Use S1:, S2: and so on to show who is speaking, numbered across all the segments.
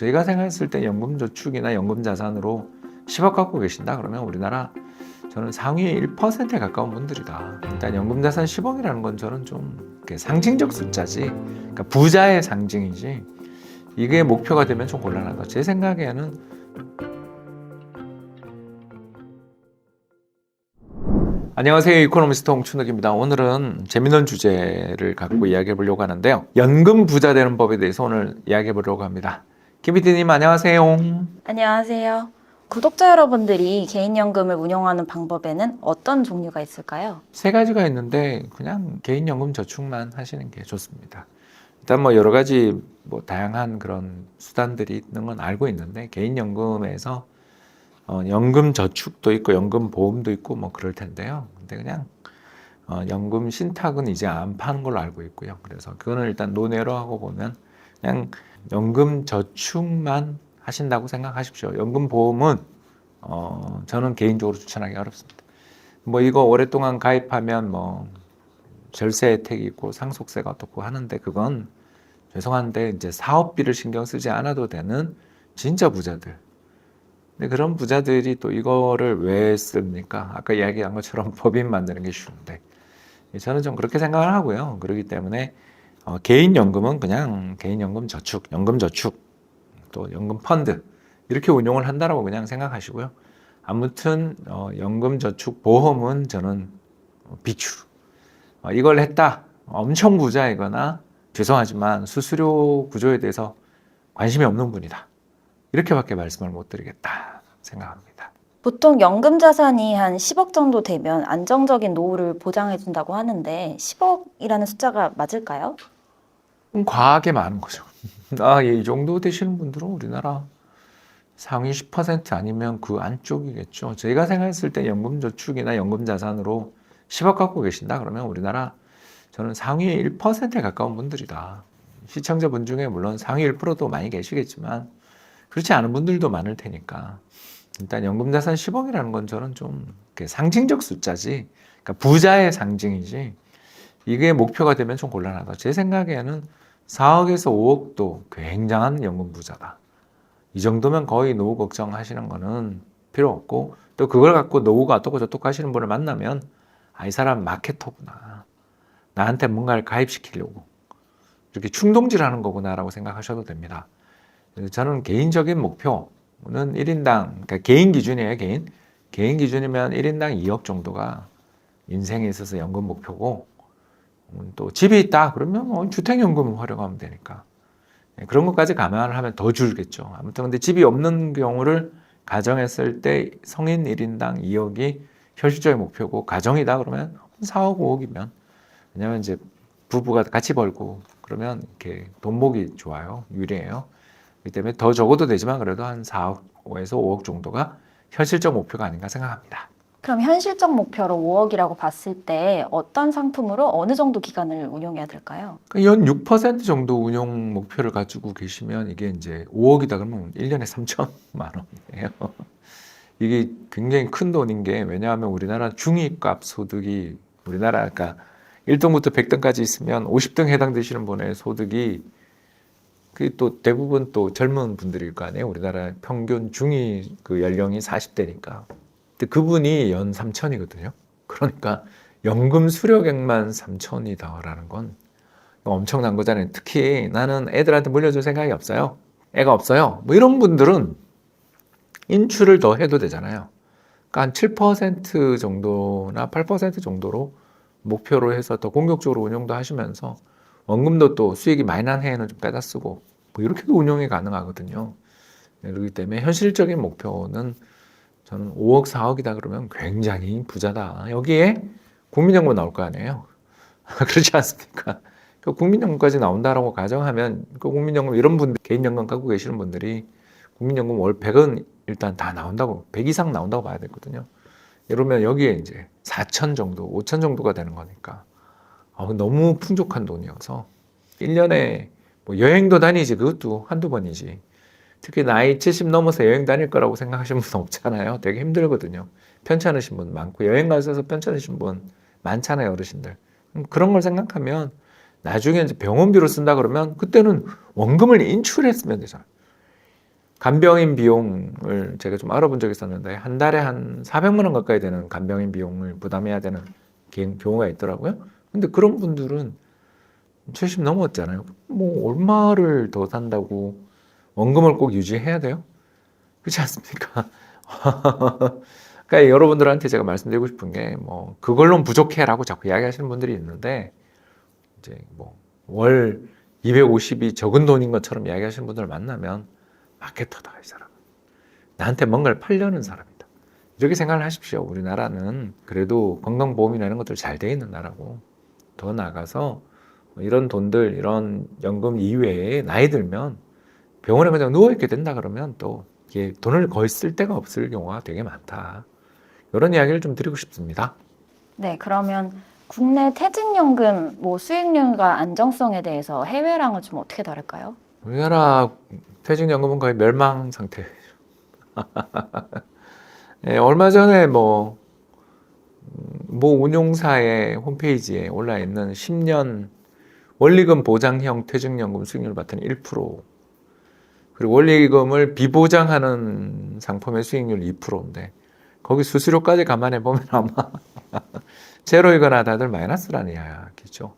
S1: 저희가 생각했을 때 연금저축이나 연금자산으로 10억 갖고 계신다 그러면 우리나라 저는 상위 1%에 가까운 분들이다. 일단 연금자산 10억이라는 건 저는 좀 상징적 숫자지, 그러니까 부자의 상징이지, 이게 목표가 되면 좀 곤란하다. 제 생각에는 안녕하세요. 이코노미스트 홍춘욱입니다. 오늘은 재미있는 주제를 갖고 이야기해 보려고 하는데요. 연금 부자 되는 법에 대해서 오늘 이야기해 보려고 합니다. 김PD님 안녕하세요.
S2: 안녕하세요. 구독자 여러분들이 개인연금을 운영하는 방법에는 어떤 종류가 있을까요?
S1: 세 가지가 있는데 그냥 개인연금 저축만 하시는 게 좋습니다. 일단 뭐 여러 가지 다양한 그런 수단들이 있는 건 알고 있는데, 개인연금에서 연금 저축도 있고 연금 보험도 있고 뭐 그럴 텐데요. 근데 그냥 연금 신탁은 이제 안 파는 걸로 알고 있고요. 그래서 그거는 일단 논외로 하고 보면 그냥 연금 저축만 하신다고 생각하십시오. 연금 보험은 저는 개인적으로 추천하기 어렵습니다. 뭐 이거 오랫동안 가입하면 뭐 절세 혜택이 있고 상속세가 어떻고 하는데, 그건 죄송한데 이제 사업비를 신경 쓰지 않아도 되는 진짜 부자들. 근데 그런 부자들이 또 이거를 왜 씁니까? 아까 이야기한 것처럼 법인 만드는 게 쉬운데, 저는 좀 그렇게 생각을 하고요. 그렇기 때문에 개인연금은 그냥 개인연금 저축, 연금저축, 또 연금 펀드 이렇게 운용을 한다라고 그냥 생각하시고요. 아무튼 연금저축 보험은 저는 비추. 이걸 했다, 엄청 부자이거나 죄송하지만 수수료 구조에 대해서 관심이 없는 분이다, 이렇게밖에 말씀을 못 드리겠다 생각합니다.
S2: 보통 연금 자산이 한 10억 정도 되면 안정적인 노후를 보장해 준다고 하는데 10억이라는 숫자가 맞을까요?
S1: 과하게 많은 거죠. 이 정도 되시는 분들은 우리나라 상위 10% 아니면 그 안쪽이겠죠. 저희가 생각했을 때 연금저축이나 연금자산으로 10억 갖고 계신다 그러면 우리나라 저는 상위 1%에 가까운 분들이다. 시청자분 중에 물론 상위 1%도 많이 계시겠지만 그렇지 않은 분들도 많을 테니까, 일단 연금자산 10억이라는 건 저는 좀 상징적 숫자지, 그러니까 부자의 상징이지, 이게 목표가 되면 좀 곤란하다. 제 생각에는 4억에서 5억도 굉장한 연금 부자다. 이 정도면 거의 노후 걱정하시는 거는 필요 없고, 또 그걸 갖고 노후가 어떻고 저떻고 하시는 분을 만나면 이 사람 마케터구나, 나한테 뭔가를 가입시키려고 이렇게 충동질하는 거구나라고 생각하셔도 됩니다. 저는 개인적인 목표는 1인당, 그러니까 개인 기준이에요. 개인 기준이면 1인당 2억 정도가 인생에 있어서 연금 목표고, 또 집이 있다 그러면 주택연금을 활용하면 되니까 그런 것까지 감안을 하면 더 줄겠죠. 아무튼 근데 집이 없는 경우를 가정했을 때 성인 1인당 2억이 현실적인 목표고, 가정이다 그러면 4억 5억이면, 왜냐면 이제 부부가 같이 벌고 그러면 이렇게 돈목이 좋아요. 유리해요. 그렇기 때문에 더 적어도 되지만 그래도 한 4억에서 5억 정도가 현실적 목표가 아닌가 생각합니다.
S2: 그럼 현실적 목표로 5억이라고 봤을 때 어떤 상품으로 어느 정도 기간을 운용해야 될까요?
S1: 연 6% 정도 운용 목표를 가지고 계시면 이게 이제 5억이다 그러면 1년에 3천만 원이에요. 이게 굉장히 큰 돈인 게, 왜냐하면 우리나라 중위값 소득이, 우리나라 그러니까 1등부터 100등까지 있으면 50등 해당되시는 분의 소득이 그 또 대부분 또 젊은 분들일 거 아니에요. 우리나라 평균 중위 그 연령이 40대니까. 근데 그분이 연 3천이거든요. 그러니까 연금 수령액만 3천이다라는 건 엄청난 거잖아요. 특히 나는 애들한테 물려줄 생각이 없어요. 애가 없어요. 뭐 이런 분들은 인출을 더 해도 되잖아요. 그러니까 한 7% 정도나 8% 정도로 목표로 해서 더 공격적으로 운용도 하시면서 원금도 또 수익이 많이 난 해에는 좀 빼다 쓰고 뭐 이렇게도 운용이 가능하거든요. 그렇기 때문에 현실적인 목표는 저는 5억, 4억이다 그러면 굉장히 부자다. 여기에 국민연금 나올 거 아니에요. 그렇지 않습니까? 그 국민연금까지 나온다라고 가정하면 그 국민연금 이런 분들, 개인연금 갖고 계시는 분들이 국민연금 월 100은 일단 다 나온다고, 100 이상 나온다고 봐야 되거든요. 이러면 여기에 이제 4천 정도, 5천 정도가 되는 거니까 너무 풍족한 돈이어서 1년에 뭐 여행도 다니지, 그것도 한두 번이지. 특히 나이 70 넘어서 여행 다닐 거라고 생각하시는 분 없잖아요. 되게 힘들거든요. 편찮으신 분 많고, 여행 가셔서 편찮으신 분 많잖아요, 어르신들. 그런 걸 생각하면 나중에 이제 병원비로 쓴다 그러면 그때는 원금을 인출했으면 되잖아요. 간병인 비용을 제가 좀 알아본 적이 있었는데 한 달에 한 400만 원 가까이 되는 간병인 비용을 부담해야 되는 경우가 있더라고요. 근데 그런 분들은 70 넘었잖아요. 뭐 얼마를 더 산다고 원금을 꼭 유지해야 돼요? 그렇지 않습니까? 그러니까 여러분들한테 제가 말씀드리고 싶은 게 뭐 그걸로 부족해라고 자꾸 이야기하시는 분들이 있는데 이제 뭐 월 250이 적은 돈인 것처럼 이야기하시는 분들을 만나면 마케터다 이 사람은 나한테 뭔가를 팔려는 사람이다 이렇게 생각을 하십시오. 우리나라는 그래도 건강보험이나 이런 것들 잘 돼 있는 나라고 더 나가서 이런 돈들 이런 연금 이외에 나이 들면 병원에 그냥 누워있게 된다 그러면 또 이게 돈을 거의 쓸 데가 없을 경우가 되게 많다. 이런 이야기를 좀 드리고 싶습니다.
S2: 네, 그러면 국내 퇴직연금 뭐 수익률과 안정성에 대해서 해외랑은 좀 어떻게 다를까요?
S1: 우리나라 퇴직연금은 거의 멸망 상태. 예, 얼마 전에 모 운용사의 홈페이지에 올라 있는 10년 원리금 보장형 퇴직연금 수익률 봤더니 1%, 그리고 원리금을 비보장하는 상품의 수익률 2%인데 거기 수수료까지 감안해 보면 아마 제로이거나 다들 마이너스라는 이야기죠.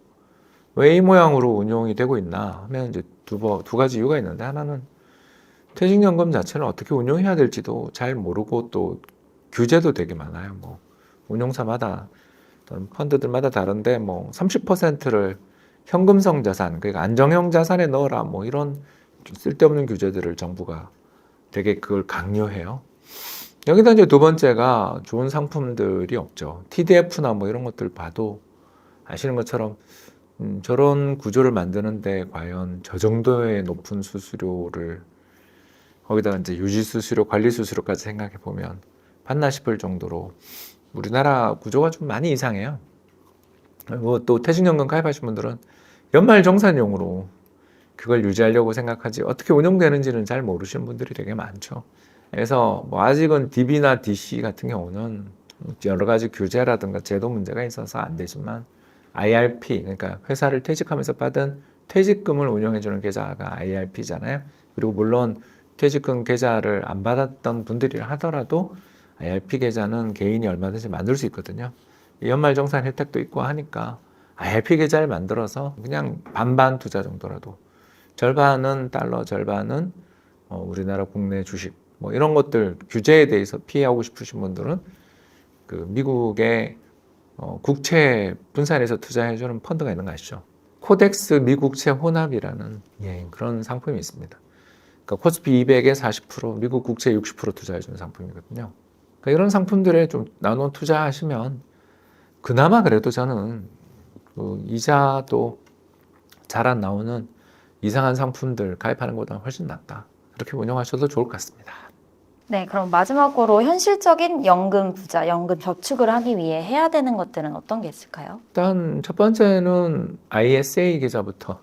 S1: 왜 이 모양으로 운용이 되고 있나 하면 이제 두 가지 이유가 있는데, 하나는 퇴직연금 자체는 어떻게 운용해야 될지도 잘 모르고 또 규제도 되게 많아요. 뭐 운용사마다 또는 펀드들마다 다른데 뭐 30%를 현금성 자산, 그러니까 안정형 자산에 넣어라 뭐 이런 쓸데없는 규제들을 정부가 되게 그걸 강요해요. 여기다 이제 두 번째가 좋은 상품들이 없죠. TDF나 뭐 이런 것들 봐도 아시는 것처럼 저런 구조를 만드는데 과연 저 정도의 높은 수수료를 거기다가 이제 유지 수수료, 관리 수수료까지 생각해 보면 받나 싶을 정도로 우리나라 구조가 좀 많이 이상해요. 그리고 또 퇴직연금 가입하신 분들은 연말정산용으로 그걸 유지하려고 생각하지 어떻게 운영되는지는 잘 모르시는 분들이 되게 많죠. 그래서 뭐 아직은 DB나 DC 같은 경우는 여러 가지 규제라든가 제도 문제가 있어서 안 되지만 IRP, 그러니까 회사를 퇴직하면서 받은 퇴직금을 운영해주는 계좌가 IRP잖아요. 그리고 물론 퇴직금 계좌를 안 받았던 분들이라 하더라도 IRP 계좌는 개인이 얼마든지 만들 수 있거든요. 연말정산 혜택도 있고 하니까 IRP 계좌를 만들어서 그냥 반반 투자 정도라도, 절반은 달러, 절반은 우리나라 국내 주식 뭐 이런 것들 규제에 대해서 피하고 싶으신 분들은 그 미국의 국채 분산해서 투자해주는 펀드가 있는 거 아시죠? 코덱스 미국채 혼합이라는 그런 상품이 있습니다. 그러니까 코스피 200에 40%, 미국 국채 60% 투자해주는 상품이거든요. 그러니까 이런 상품들에 좀 나눠 투자하시면 그나마 그래도 저는 그 이자도 잘 안 나오는 이상한 상품들 가입하는 것보다 훨씬 낫다. 그렇게 운영하셔도 좋을 것 같습니다.
S2: 네, 그럼 마지막으로 현실적인 연금 부자, 연금 저축을 하기 위해 해야 되는 것들은 어떤 게 있을까요?
S1: 일단 첫 번째는 ISA 계좌부터,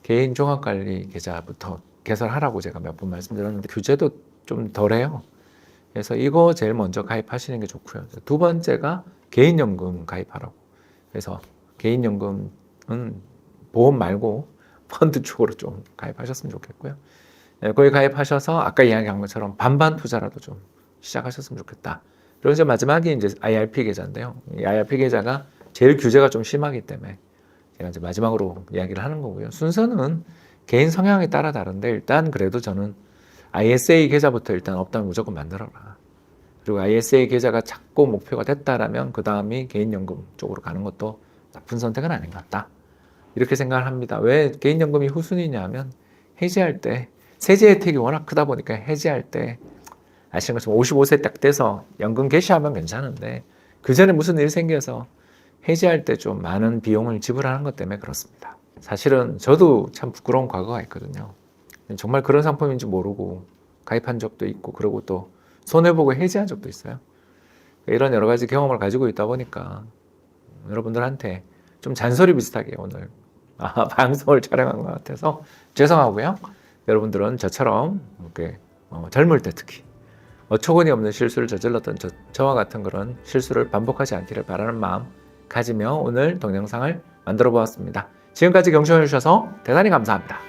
S1: 개인 종합관리 계좌부터 개설하라고 제가 몇 번 말씀드렸는데 규제도 좀 덜해요. 그래서 이거 제일 먼저 가입하시는 게 좋고요. 두 번째가 개인연금 가입하라고. 그래서 개인연금은 보험 말고 펀드 쪽으로 좀 가입하셨으면 좋겠고요. 거기 가입하셔서 아까 이야기한 것처럼 반반 투자라도 좀 시작하셨으면 좋겠다. 그리고 이제 마지막이 이제 IRP 계좌인데요. 이 IRP 계좌가 제일 규제가 좀 심하기 때문에 제가 이제 마지막으로 이야기를 하는 거고요. 순서는 개인 성향에 따라 다른데 일단 그래도 저는 ISA 계좌부터 일단 없다면 무조건 만들어라. 그리고 ISA 계좌가 작고 목표가 됐다라면 그 다음이 개인연금 쪽으로 가는 것도 나쁜 선택은 아닌 것 같다. 이렇게 생각을 합니다. 왜 개인연금이 후순위냐면 해지할 때 세제 혜택이 워낙 크다 보니까 해지할 때 아시는 것처럼 55세 딱 돼서 연금 개시하면 괜찮은데 그 전에 무슨 일이 생겨서 해지할 때 좀 많은 비용을 지불하는 것 때문에 그렇습니다. 사실은 저도 참 부끄러운 과거가 있거든요. 정말 그런 상품인지 모르고 가입한 적도 있고 그리고 또 손해보고 해지한 적도 있어요. 이런 여러 가지 경험을 가지고 있다 보니까 여러분들한테 좀 잔소리 비슷하게 오늘 방송을 촬영한 것 같아서 죄송하고요. 여러분들은 저처럼 이렇게 젊을 때 특히 어처구니 없는 실수를 저질렀던 저와 같은 그런 실수를 반복하지 않기를 바라는 마음 가지며 오늘 동영상을 만들어 보았습니다. 지금까지 경청해 주셔서 대단히 감사합니다.